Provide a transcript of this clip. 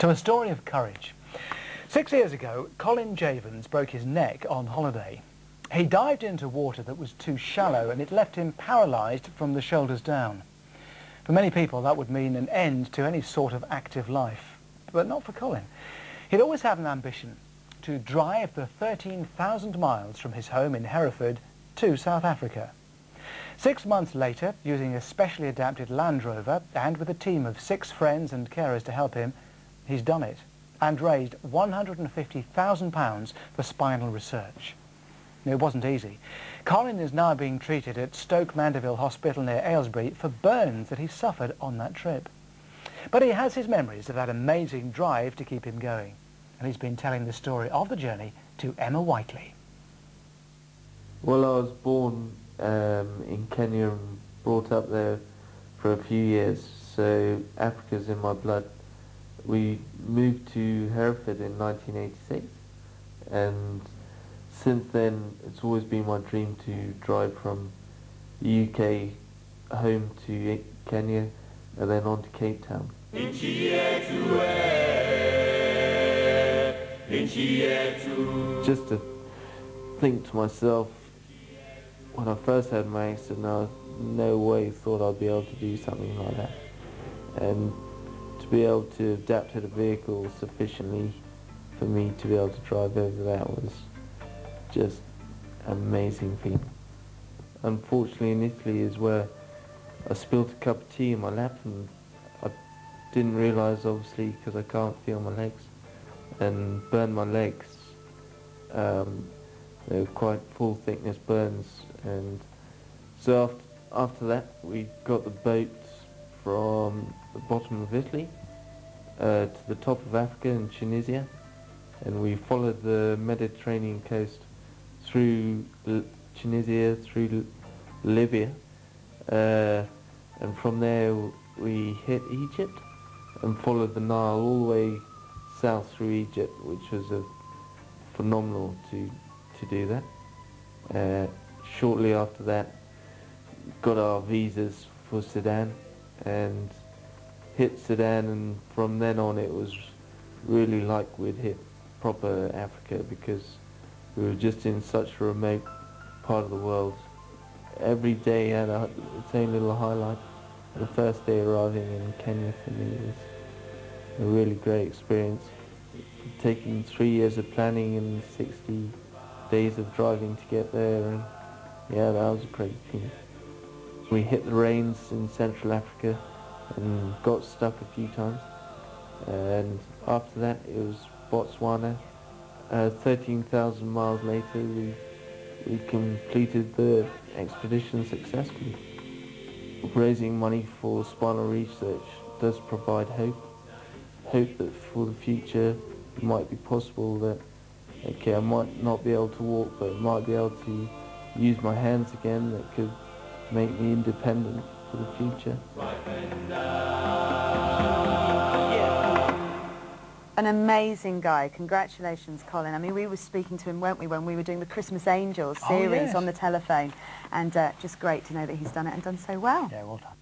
To a story of courage. 6 years ago, Colin Javens broke his neck on holiday. He dived into water that was too shallow and it left him paralysed from the shoulders down. For many people that would mean an end to any sort of active life, but not for Colin. He'd always had an ambition to drive the 13,000 miles from his home in Hereford to South Africa. 6 months later, using a specially adapted Land Rover and with a team of 6 friends and carers to help him, he's done it and raised £150,000 for spinal research. It wasn't easy. Colin is now being treated at Stoke Mandeville Hospital near Aylesbury for burns that he suffered on that trip. But he has his memories of that amazing drive to keep him going. And he's been telling the story of the journey to Emma Whiteley. Well, I was born in Kenya and brought up there for a few years, so Africa's in my blood. We moved to Hereford in 1986, and since then it's always been my dream to drive from the UK home to Kenya and then on to Cape Town. Just to think to myself, when I first had my accident, I no way thought I'd be able to do something like that. And to be able to adapt to the vehicle sufficiently for me to be able to drive over that was just an amazing feeling. Unfortunately, in Italy is where I spilled a cup of tea in my lap, and I didn't realise, obviously, because I can't feel my legs, and burned my legs. They were quite full thickness burns, and so after that we got the boat from the bottom of Italy to the top of Africa in Tunisia, and we followed the Mediterranean coast through Tunisia, through Libya, and from there we hit Egypt and followed the Nile all the way south through Egypt, which was phenomenal to do that. Shortly after that, got our visas for Sudan and hit Sudan, and from then on it was really like we'd hit proper Africa, because we were just in such a remote part of the world. Every day had its own little highlight. The first day arriving in Kenya for me was a really great experience. Taking 3 years of planning and 60 days of driving to get there, and yeah, that was a great thing. We hit the rains in Central Africa and got stuck a few times, and after that it was Botswana. 13,000 miles later we completed the expedition successfully. Raising money for spinal research does provide hope that for the future it might be possible that, okay, I might not be able to walk, but I might be able to use my hands again. That could make me independent for the future. An amazing guy. Congratulations, Colin. I mean, we were speaking to him, weren't we, when we were doing the Christmas Angels series on the telephone, and just great to know that he's done it and done so well. Yeah, well done.